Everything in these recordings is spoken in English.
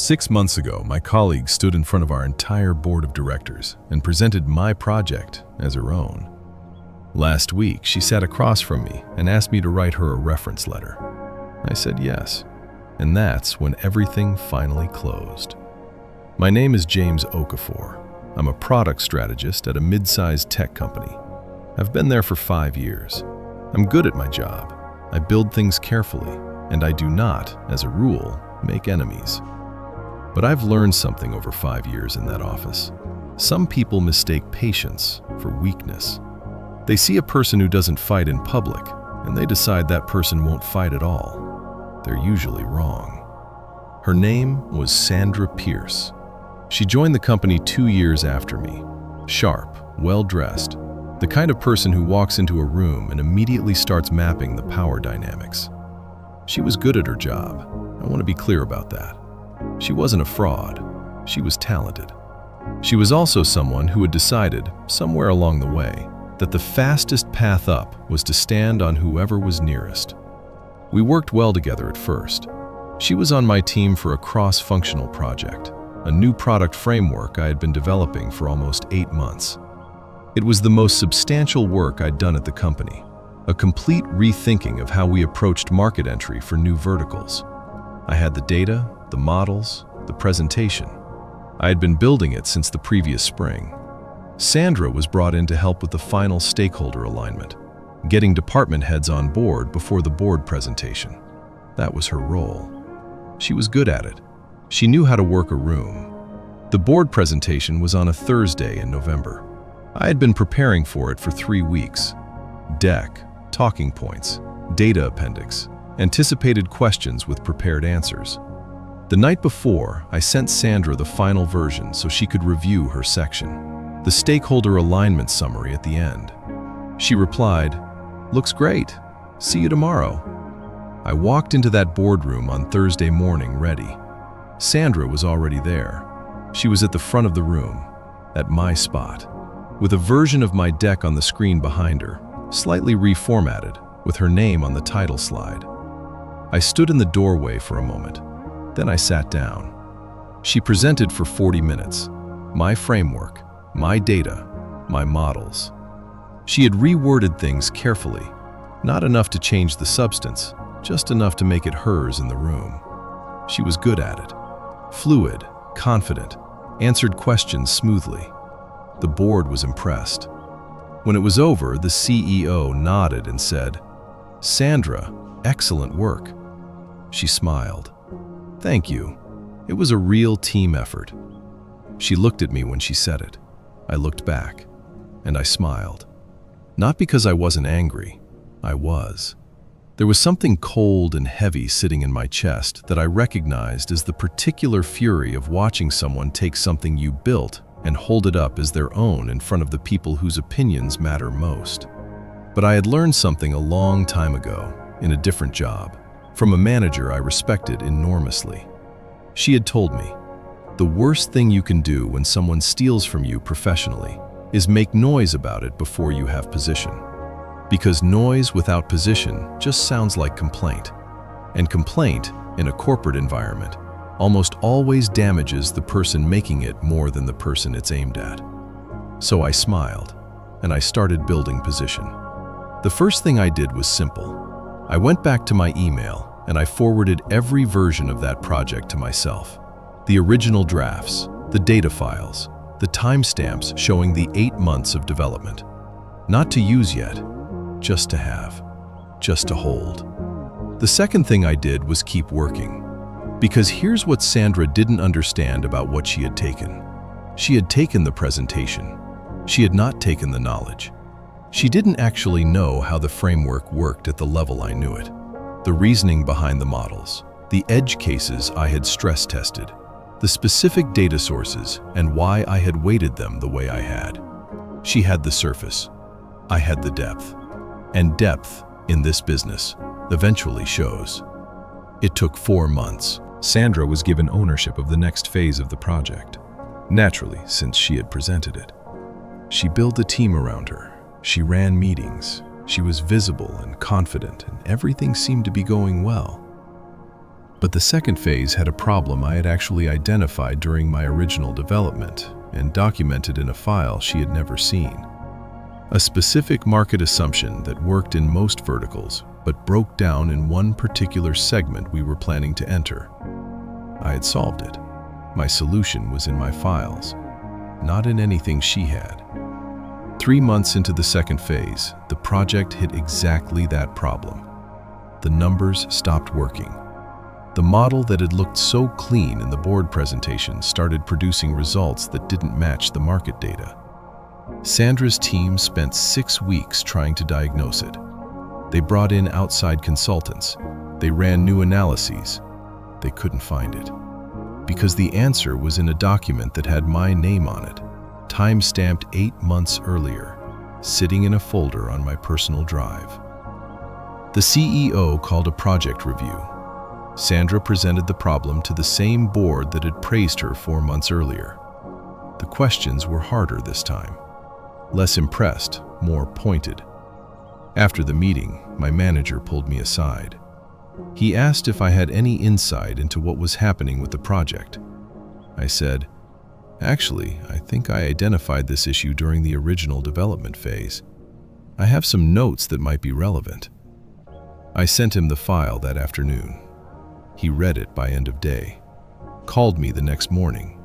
6 months ago, my colleague stood in front of our entire board of directors and presented my project as her own. Last week, she sat across from me and asked me to write her a reference letter. I said yes, and that's when everything finally closed. My name is James Okafor. I'm a product strategist at a mid-sized tech company. I've been there for 5 years. I'm good at my job. I build things carefully, and I do not, as a rule, make enemies. But I've learned something over 5 years in that office. Some people mistake patience for weakness. They see a person who doesn't fight in public, and they decide that person won't fight at all. They're usually wrong. Her name was Sandra Pierce. She joined the company 2 years after me. Sharp, well-dressed, the kind of person who walks into a room and immediately starts mapping the power dynamics. She was good at her job. I want to be clear about that. She wasn't a fraud. She was talented. She was also someone who had decided, somewhere along the way, that the fastest path up was to stand on whoever was nearest. We worked well together at first. She was on my team for a cross-functional project, a new product framework I had been developing for almost 8 months. It was the most substantial work I'd done at the company, a complete rethinking of how we approached market entry for new verticals. I had the data, the models, the presentation. I had been building it since the previous spring. Sandra was brought in to help with the final stakeholder alignment, getting department heads on board before the board presentation. That was her role. She was good at it. She knew how to work a room. The board presentation was on a Thursday in November. I had been preparing for it for 3 weeks. Deck, talking points, data appendix, anticipated questions with prepared answers. The night before, I sent Sandra the final version so she could review her section, the stakeholder alignment summary at the end. She replied, "Looks great. See you tomorrow." I walked into that boardroom on Thursday morning ready. Sandra was already there. She was at the front of the room, at my spot, with a version of my deck on the screen behind her, slightly reformatted, with her name on the title slide. I stood in the doorway for a moment. Then I sat down. She presented for 40 minutes. My framework, my data, my models. She had reworded things carefully, not enough to change the substance, just enough to make it hers in the room. She was good at it. Fluid, confident, answered questions smoothly. The board was impressed. When it was over, the CEO nodded and said, "Sandra, excellent work." She smiled. "Thank you. It was a real team effort." She looked at me when she said it. I looked back, and I smiled. Not because I wasn't angry. I was. There was something cold and heavy sitting in my chest that I recognized as the particular fury of watching someone take something you built and hold it up as their own in front of the people whose opinions matter most. But I had learned something a long time ago, in a different job, from a manager I respected enormously. She had told me, the worst thing you can do when someone steals from you professionally is make noise about it before you have position. Because noise without position just sounds like complaint. And complaint, in a corporate environment, almost always damages the person making it more than the person it's aimed at. So I smiled, and I started building position. The first thing I did was simple. I went back to my email, and I forwarded every version of that project to myself. The original drafts, the data files, the timestamps showing the 8 months of development. Not to use yet, just to have, just to hold. The second thing I did was keep working. Because here's what Sandra didn't understand about what she had taken. She had taken the presentation. She had not taken the knowledge. She didn't actually know how the framework worked at the level I knew it. The reasoning behind the models, the edge cases I had stress tested, the specific data sources and why I had weighted them the way I had. She had the surface. I had the depth. And depth, in this business, eventually shows. It took 4 months. Sandra was given ownership of the next phase of the project. Naturally, since she had presented it. She built a team around her. She ran meetings. She was visible and confident, and everything seemed to be going well. But the second phase had a problem I had actually identified during my original development and documented in a file she had never seen. A specific market assumption that worked in most verticals, but broke down in one particular segment we were planning to enter. I had solved it. My solution was in my files, not in anything she had. 3 months into the second phase, the project hit exactly that problem. The numbers stopped working. The model that had looked so clean in the board presentation started producing results that didn't match the market data. Sandra's team spent 6 weeks trying to diagnose it. They brought in outside consultants. They ran new analyses. They couldn't find it. Because the answer was in a document that had my name on it, time-stamped 8 months earlier, sitting in a folder on my personal drive. The CEO called a project review. Sandra presented the problem to the same board that had praised her 4 months earlier. The questions were harder this time. Less impressed, more pointed. After the meeting, my manager pulled me aside. He asked if I had any insight into what was happening with the project. I said, "Actually, I think I identified this issue during the original development phase. I have some notes that might be relevant." I sent him the file that afternoon. He read it by end of day. Called me the next morning.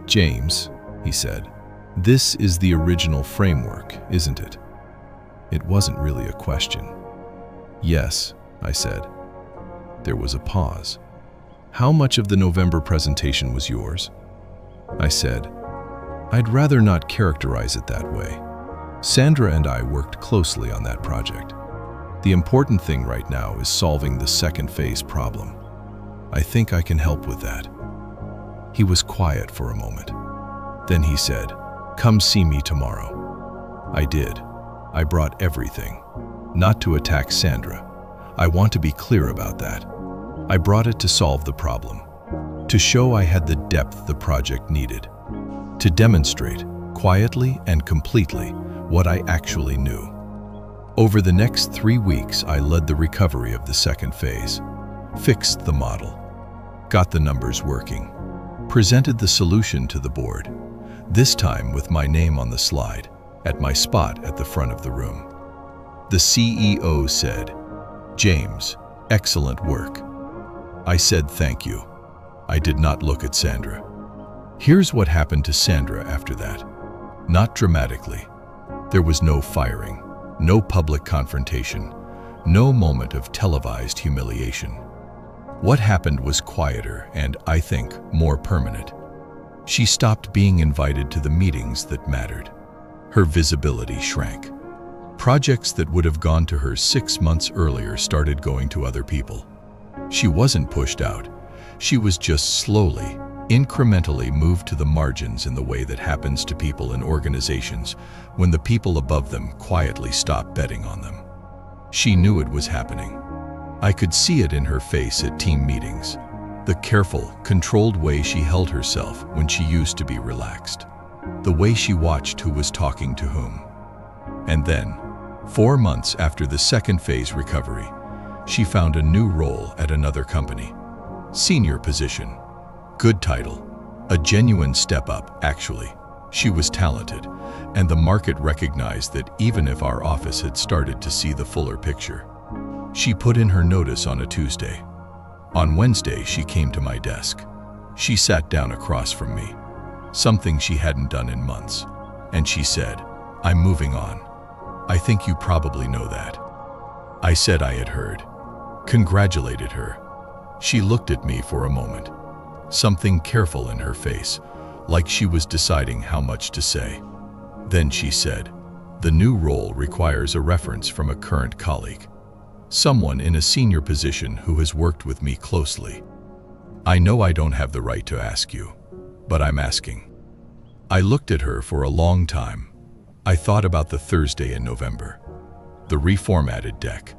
"James," he said, "this is the original framework, isn't it?" It wasn't really a question. "Yes," I said. There was a pause. "How much of the November presentation was yours?" I said, "I'd rather not characterize it that way. Sandra and I worked closely on that project. The important thing right now is solving the second phase problem. I think I can help with that." He was quiet for a moment. Then he said, "Come see me tomorrow." I did. I brought everything. Not to attack Sandra. I want to be clear about that. I brought it to solve the problem. To show I had the depth the project needed. To demonstrate, quietly and completely, what I actually knew. Over the next 3 weeks, I led the recovery of the second phase. Fixed the model. Got the numbers working. Presented the solution to the board. This time with my name on the slide, at my spot at the front of the room. The CEO said, "James, excellent work." I said thank you. I did not look at Sandra. Here's what happened to Sandra after that. Not dramatically. There was no firing, no public confrontation, no moment of televised humiliation. What happened was quieter and, I think, more permanent. She stopped being invited to the meetings that mattered. Her visibility shrank. Projects that would have gone to her 6 months earlier started going to other people. She wasn't pushed out. She was just slowly, incrementally moved to the margins in the way that happens to people in organizations when the people above them quietly stop betting on them. She knew it was happening. I could see it in her face at team meetings. The careful, controlled way she held herself when she used to be relaxed. The way she watched who was talking to whom. And then, 4 months after the second phase recovery, she found a new role at another company. Senior position. Good title. A genuine step up, actually. She was talented, and the market recognized that even if our office had started to see the fuller picture. She put in her notice on a Tuesday. On Wednesday, she came to my desk. She sat down across from me, something she hadn't done in months, and she said, "I'm moving on. I think you probably know that." I said I had heard. Congratulated her. She looked at me for a moment, something careful in her face, like she was deciding how much to say. Then she said, "The new role requires a reference from a current colleague. Someone in a senior position who has worked with me closely. I know I don't have the right to ask you, but I'm asking." I looked at her for a long time. I thought about the Thursday in November, the reformatted deck,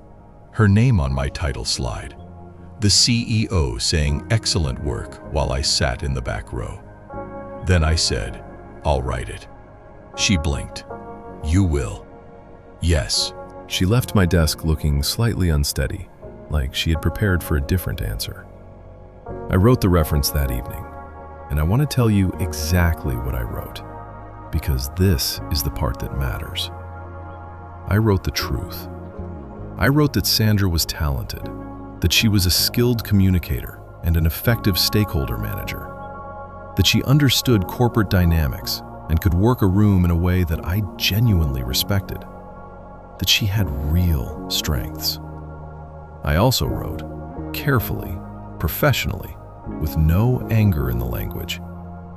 her name on my title slide, the CEO saying excellent work while I sat in the back row. Then I said, "I'll write it." She blinked. "You will?" "Yes." She left my desk looking slightly unsteady. like she had prepared for a different answer. I wrote the reference that evening, and I want to tell you exactly what I wrote, because this is the part that matters. I wrote the truth. I wrote that Sandra was talented, that she was a skilled communicator and an effective stakeholder manager, that she understood corporate dynamics and could work a room in a way that I genuinely respected, that she had real strengths. I also wrote, carefully, professionally, with no anger in the language,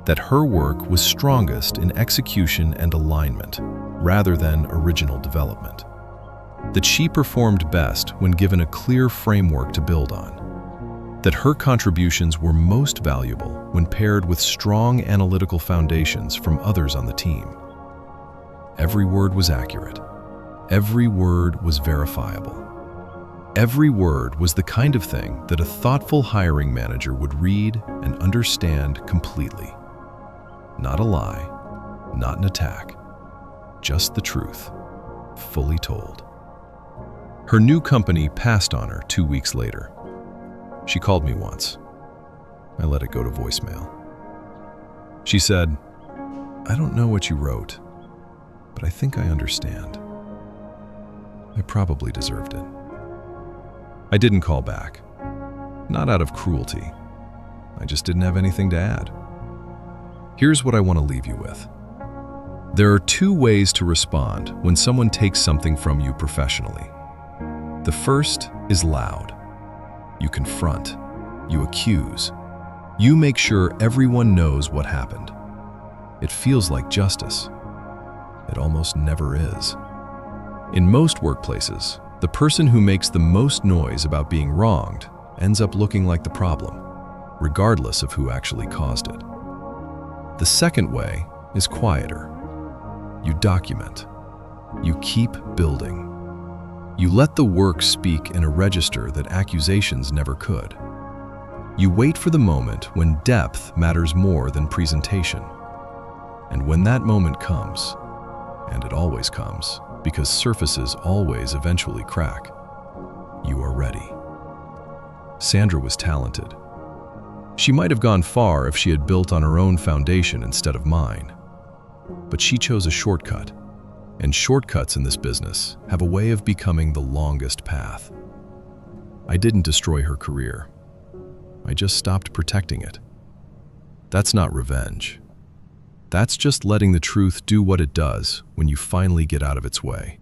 that her work was strongest in execution and alignment rather than original development, that she performed best when given a clear framework to build on, that her contributions were most valuable when paired with strong analytical foundations from others on the team. Every word was accurate. Every word was verifiable. Every word was the kind of thing that a thoughtful hiring manager would read and understand completely. Not a lie, not an attack, just the truth, fully told. Her new company passed on her 2 weeks later. She called me once. I let it go to voicemail. She said, "I don't know what you wrote, but I think I understand. I probably deserved it." I didn't call back. Not out of cruelty. I just didn't have anything to add. Here's what I want to leave you with. There are 2 ways to respond when someone takes something from you professionally. The first is loud. You confront. You accuse. You make sure everyone knows what happened. It feels like justice. It almost never is. In most workplaces, the person who makes the most noise about being wronged ends up looking like the problem, regardless of who actually caused it. The second way is quieter. You document. You keep building. You let the work speak in a register that accusations never could. You wait for the moment when depth matters more than presentation. And when that moment comes, and it always comes, because surfaces always eventually crack, you are ready. Sandra was talented. She might have gone far if she had built on her own foundation instead of mine. But she chose a shortcut, and shortcuts in this business have a way of becoming the longest path. I didn't destroy her career. I just stopped protecting it. That's not revenge. That's just letting the truth do what it does when you finally get out of its way.